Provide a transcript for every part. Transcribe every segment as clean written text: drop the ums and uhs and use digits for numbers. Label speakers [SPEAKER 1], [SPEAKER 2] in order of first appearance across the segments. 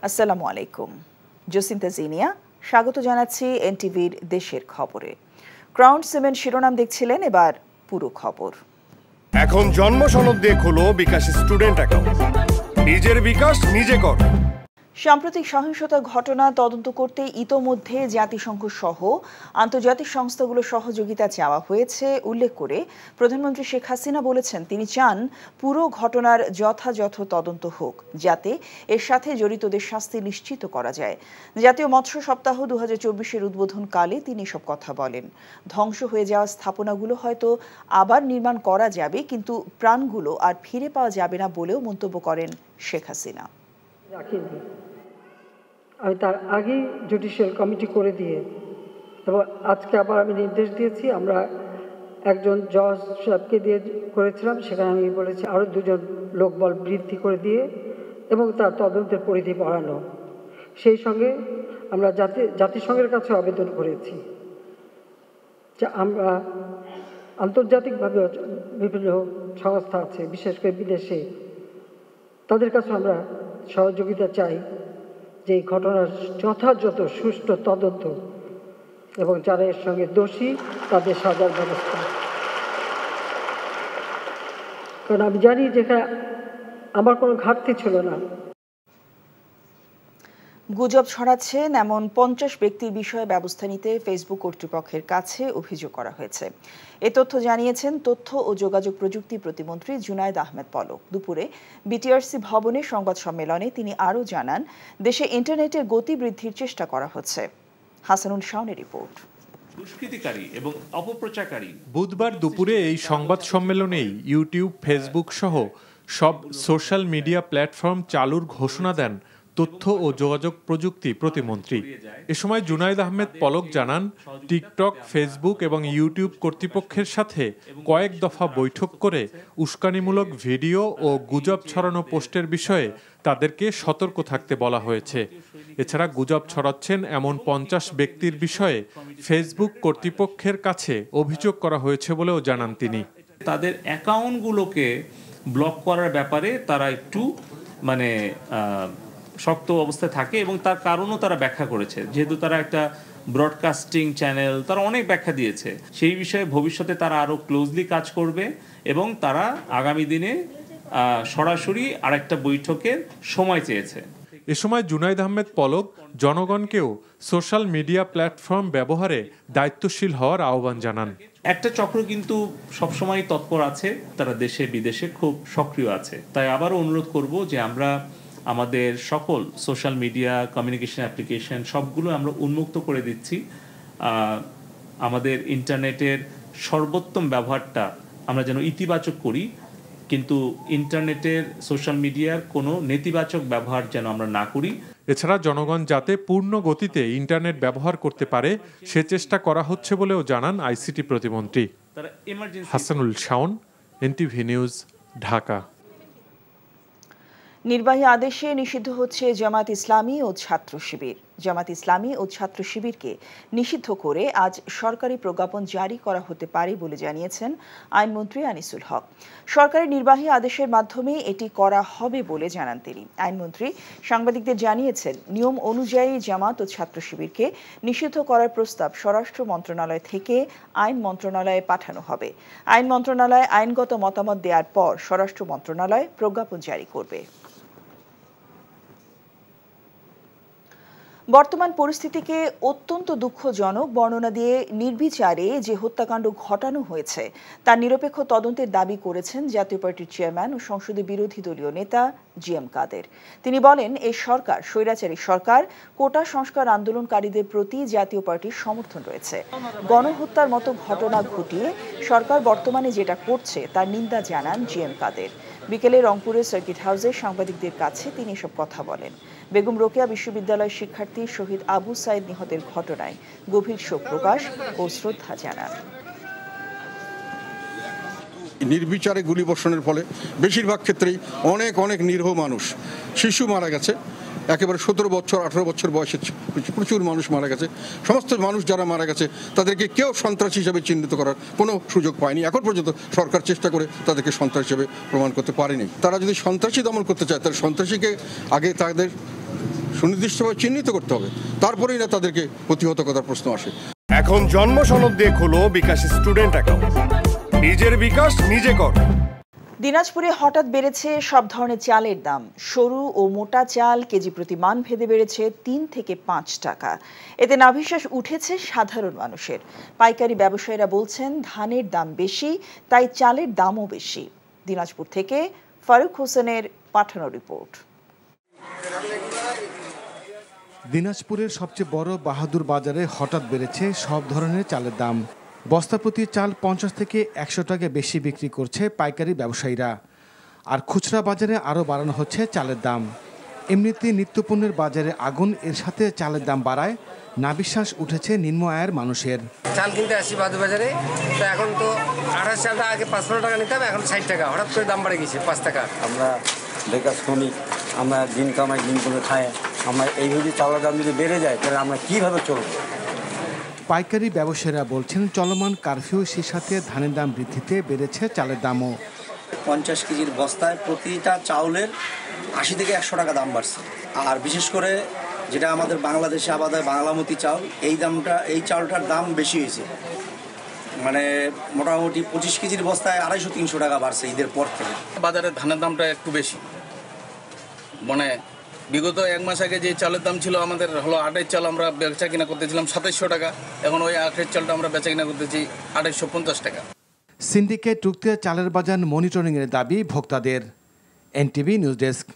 [SPEAKER 1] আসসালামু আলাইকুম। জসিন্তা জিনিয়া স্বাগত জানাচ্ছি এনটিভির দেশের খবরে। ক্রাউন সিমেন্ট শিরোনাম দেখছিলেন, এবার পুরো খবর।
[SPEAKER 2] এখন জন্ম সনদ দিয়ে খোলো বিকাশ স্টুডেন্ট অ্যাকাউন্ট। নিজের বিকাশ নিজে কর।
[SPEAKER 1] সাম্প্রতিক সহিংসতার ঘটনা তদন্ত করতে ইতোমধ্যে জাতিসংঘ সহ আন্তর্জাতিক সংস্থাগুলোর সহযোগিতা চাওয়া হয়েছে উল্লেখ করে প্রধানমন্ত্রী শেখ হাসিনা বলেছেন, তিনি চান পুরো ঘটনার যথাযথ তদন্ত হোক, যাতে এর সাথে জড়িতদের শাস্তি নিশ্চিত করা যায়। জাতীয় মৎস্য সপ্তাহ 2024-এর উদ্বোধনকালে তিনি এসব কথা বলেন। ধ্বংস হয়ে যাওয়া স্থাপনাগুলো হয়তো আবার নির্মাণ করা যাবে, কিন্তু প্রাণগুলো আর ফিরে পাওয়া যাবে না বলেও মন্তব্য করেন শেখ হাসিনা।
[SPEAKER 3] আমি তার আগেই জুডিশিয়াল কমিটি করে দিয়ে এবং আজকে আবার আমি নির্দেশ দিয়েছি, আমরা একজন জজ সাহেবকে দিয়ে করেছিলাম, সেখানে আমি বলেছি আরও দুজন লোকবল বৃদ্ধি করে দিয়ে এবং তার তদন্তের পরিধি বাড়ানো। সেই সঙ্গে আমরা জাতিসংঘের কাছে আবেদন করেছি যে আমরা আন্তর্জাতিকভাবে বিভিন্ন সংস্থা আছে, বিশেষ করে বিদেশে, তাদের কাছে আমরা সহযোগিতা চাই যে এই ঘটনার যথাযথ সুষ্ঠু তদন্ত এবং যারা এর সঙ্গে দোষী তাদের সাজার ব্যবস্থা। কারণ আমি জানি যেখানে আমার কোনো ঘাটতি ছিল না।
[SPEAKER 1] গুজব ছড়াচ্ছেন এমন 50 ব্যক্তির বিষয়ে ব্যবস্থা নিতে ফেসবুক কর্তৃপক্ষের কাছে অভিযোগ করা হয়েছে। এ তথ্য জানিয়েছেন তথ্য ও যোগাযোগ প্রযুক্তি প্রতিমন্ত্রী জুনায়েদ আহমেদ পলক। দুপুরে বিটিআরসি ভবনে সংবাদ সম্মেলনে তিনি আরও জানান, দেশে ইন্টারনেটের গতি বৃদ্ধির চেষ্টা করা হচ্ছে। হাসানুল শাওনের রিপোর্ট।
[SPEAKER 4] দুষ্কৃতিকারী এবং অপপ্রচারকারী
[SPEAKER 5] বুধবার দুপুরে এই সংবাদ সম্মেলনেই ইউটিউব, ফেসবুক সহ সব সোশ্যাল মিডিয়া প্ল্যাটফর্ম চালুর ঘোষণা দেন তথ্য ও যোগাযোগ প্রযুক্তি প্রতিমন্ত্রী। এ সময় জুনায়েদ আহমেদ পলক জানান, টিকটক, ফেসবুক এবং ইউটিউব কর্তৃপক্ষের সাথে কয়েক দফা বৈঠক করে উস্কানিমূলক ভিডিও ও গুজব ছড়ানো পোস্টের বিষয়ে তাদেরকে সতর্ক থাকতে বলা হয়েছে। এছাড়া গুজব ছড়াচ্ছেন এমন 50 ব্যক্তির বিষয়ে ফেসবুক কর্তৃপক্ষের কাছে অভিযোগ করা হয়েছে বলেও জানান তিনি।
[SPEAKER 4] তাদের অ্যাকাউন্টগুলোকে ব্লক করার ব্যাপারে তারা একটু শক্ত অবস্থায় থাকে এবং তার কারণও তারা ব্যাখ্যা করেছে। যেহেতু তারা একটা ব্রডকাস্টিং চ্যানেল, তারা অনেক ব্যাখ্যা দিয়েছে। সেই বিষয়ে ভবিষ্যতে তারা আরও ক্লোজলি কাজ করবে এবং তারা আগামী দিনে সরাসরি আরেকটা বৈঠকের সময় চেয়েছে।
[SPEAKER 5] এ সময় Junaid Ahmed Palak জনগণকেও social media platform ব্যবহারে দায়িত্বশীল হওয়ার আহ্বান জানান।
[SPEAKER 4] একটা চক্র কিন্তু সবসময় তৎপর আছে, তারা দেশে বিদেশে খুব সক্রিয় আছে। তাই আবারও অনুরোধ করব যে আমরা আমাদের সকল সোশ্যাল মিডিয়া কমিউনিকেশন অ্যাপ্লিকেশন সবগুলো আমরা উন্মুক্ত করে দিচ্ছি। আমাদের ইন্টারনেটের সর্বোত্তম ব্যবহারটা আমরা যেন ইতিবাচক করি, কিন্তু ইন্টারনেটের সোশ্যাল মিডিয়ার কোনো নেতিবাচক ব্যবহার যেন আমরা না করি।
[SPEAKER 5] এছাড়া জনগণ যাতে পূর্ণ গতিতে ইন্টারনেট ব্যবহার করতে পারে সে চেষ্টা করা হচ্ছে বলেও জানান আইসিটি প্রতিমন্ত্রী। Hasanul Shaon, NTV news, Dhaka.
[SPEAKER 1] নির্বাহী আদেশে নিষিদ্ধ হচ্ছে জামাত ইসলামী ও ছাত্র শিবির। জামাত ইসলামী ও ছাত্র শিবিরকে নিষিদ্ধ করে আজ সরকারি প্রজ্ঞাপন জারি করা হতে পারে বলে জানিয়েছেন আইনমন্ত্রী আনিসুল হক। সরকারের নির্বাহী আদেশের মাধ্যমে এটি করা হবে বলে জানান তিনি। আইনমন্ত্রী সাংবাদিকদের জানিয়েছেন, নিয়ম অনুযায়ী জামাত ও ছাত্র শিবিরকে নিষিদ্ধ করার প্রস্তাব স্বরাষ্ট্র মন্ত্রণালয় থেকে আইন মন্ত্রণালয়ে পাঠানো হবে। আইন মন্ত্রণালয় আইনগত মতামত দেওয়ার পর স্বরাষ্ট্র মন্ত্রণালয় প্রজ্ঞাপন জারি করবে। বর্তমান পরিস্থিতিকে অত্যন্ত দুঃখজনক বর্ণনা দিয়ে নির্বিচারে যে হত্যাকাণ্ড ঘটানো হয়েছে তার নিরপেক্ষ তদন্তের দাবি করেছেন জাতীয় পার্টির চেয়ারম্যান ও সংসদে বিরোধী দলীয় নেতা জিএম কাদের। তিনি বলেন, এই সরকার স্বৈরাচারী সরকার, কোটা সংস্কার আন্দোলনকারীদের প্রতি জাতীয় পার্টির সমর্থন রয়েছে। গণহত্যার মতো ঘটনা ঘটিয়ে সরকার বর্তমানে যেটা করছে তার নিন্দা জানান জিএম কাদের। বিকেলে রংপুরের সার্কিট হাউসে সাংবাদিকদের কাছে তিনি এসব কথা বলেন। বেগম রোকেয়া বিশ্ববিদ্যালয়ের শিক্ষার্থী শহীদ আবু সাইদ নিহতের ঘটনায় গভীর শোক প্রকাশ ও শ্রদ্ধা জানান।
[SPEAKER 6] নির্বিচারে গুলিবর্ষণের ফলে বেশিরভাগ ক্ষেত্রেই অনেক নিরীহ মানুষ, শিশু মারা গেছে। একেবারে 17 বছর 18 বছর বয়সে প্রচুর মানুষ মারা গেছে। সমস্ত মানুষ যারা মারা গেছে তাদেরকে কেউ সন্ত্রাসী হিসেবে চিহ্নিত করার কোনো সুযোগ পায়নি। এখন পর্যন্ত সরকার চেষ্টা করে তাদেরকে সন্ত্রাসী হিসেবে প্রমাণ করতে পারেনি। তারা যদি সন্ত্রাসী দমন করতে চায় তাহলে সন্ত্রাসীকে আগে তাদের সুনির্দিষ্টভাবে চিহ্নিত করতে হবে, তারপরেই না তাদেরকে প্রতিহত করার প্রশ্ন আসে।
[SPEAKER 2] এখন জন্ম সনদ দিয়ে খোলো বিকাশ স্টুডেন্ট অ্যাকাউন্ট। নিজের বিকাশ নিজে কর।
[SPEAKER 1] দিনাজপুরে হঠাৎ বেড়েছে সব ধরনের চালের দাম। সরু ও মোটা চাল কেজি প্রতি মান ভেদে বেড়েছে 3 থেকে 5 টাকা। এতে নাভিশ্বাস উঠেছে সাধারণ মানুষের। পাইকারি ব্যবসায়ীরা বলছেন ধানের দাম বেশি, তাই চালের দামও বেশি। দিনাজপুর থেকে ফারুক হোসেনের পাঠানো রিপোর্ট।
[SPEAKER 7] দিনাজপুরের সবচেয়ে বড় বাহাদুর বাজারে হঠাৎ বেড়েছে সব ধরনের চালের দাম। বস্তা প্রতি চাল 50 থেকে 100 টাকা বেশি বিক্রি করছে পাইকারি ব্যবসায়ীরা। আর খুচরা বাজারে আরও বাড়ানো হচ্ছে চালের দাম। এমনিতে নিত্যপণ্যের বাজারে আগুন, এর সাথে চালের দাম বাড়ায় নাভিশ্বাস উঠেছে নিম্ন আয়ের মানুষের।
[SPEAKER 8] চাল কিনতে আসি বাহাদুর বাজারে, তো এখন তো 28 চালটা আগে 5-15 টাকা নিতে হবে, এখন 60 টাকা। হঠাৎ করে দাম বেড়ে গেছে 5 টাকা।
[SPEAKER 9] আমরা বেকার শ্রমিক, আমরা দিন কামাই দিন করে খাই। আমরা এইভাবে চালের দাম যদি বেড়ে যায় তাহলে আমরা কীভাবে চলব?
[SPEAKER 7] পাইকারি ব্যবসায়ীরা বলছেন চলমান কারফিউ, সে সাথে ধানের দাম বৃদ্ধিতে বেড়েছে চালের দামও।
[SPEAKER 10] 50 কেজির বস্তায় প্রতিটা চাউলের 80 থেকে 100 টাকা দাম বাড়ছে। আর বিশেষ করে যেটা আমাদের বাংলাদেশে আবাদ হয় বাংলামতি চাউল, এই চাউলটার দাম বেশি হয়েছে। মানে মোটামুটি 25 কেজির বস্তায় 250-300 টাকা বাড়ছে ঈদের পর থেকে।
[SPEAKER 11] বাজারে ধানের দামটা একটু বেশি। মানে বিগত 1 মাস আগে যে চালের দাম ছিল আমাদের হলো 8 চাল, আমরা বেচা কিনা করতেছিলাম 2700 টাকা। এখন ওই 8 চালটা আমরা বেচা কিনা করতেছি 2850 টাকা।
[SPEAKER 7] সিন্ডিকেট রুখতে চালের বাজার মনিটরিংয়ের দাবি ভোক্তাদের। NTV news desk.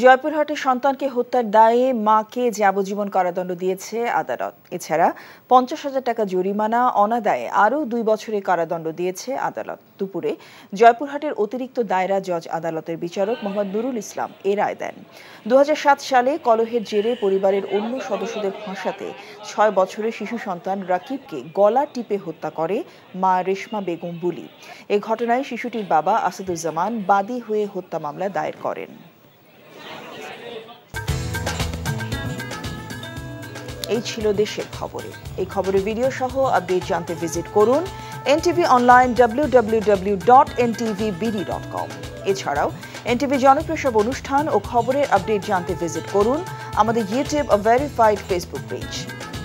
[SPEAKER 1] জয়পুরহাটে সন্তানকে হত্যার দায়ে মাকে যাবজ্জীবন কারাদণ্ড দিয়েছে আদালত। এছাড়া 50,000 টাকা জরিমানা, অনাদায়ে আরও 2 বছরের কারাদণ্ড দিয়েছে আদালত। দুপুরে জয়পুরহাটের অতিরিক্ত দায়রা জজ আদালতের বিচারক মোহাম্মদ নুরুল ইসলাম এ রায় দেন। 2007 সালে কলহের জেরে পরিবারের অন্য সদস্যদের ফাঁসাতে 6 বছরের শিশু সন্তান রাকিবকে গলা টিপে হত্যা করে মা রেশমা বেগম বুলি। এ ঘটনায় শিশুটির বাবা আসাদুজ্জামান বাদী হয়ে হত্যা মামলা দায়ের করেন। এই ছিল দেশের খবরে। এই খবরের ভিডিও সহ আপডেট জানতে ভিজিট করুন NTV অনলাইন www.ntvbd.com। এছাড়াও NTV জনপ্রিয় সব অনুষ্ঠান ও খবরের আপডেট জানতে ভিজিট করুন আমাদের ইউটিউব ও ভেরিফাইড ফেসবুক পেজ।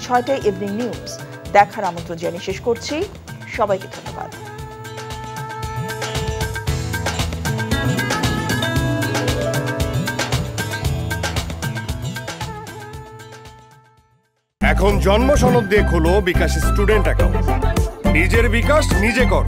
[SPEAKER 1] 6টায় ইভিনিং নিউজ দেখার আমন্ত্রণ জানিয়ে শেষ করছি। সবাইকে ধন্যবাদ।
[SPEAKER 2] এখন জন্ম সনদ দিয়ে খোলো বিকাশ স্টুডেন্ট অ্যাকাউন্ট। নিজের বিকাশ নিজে কর।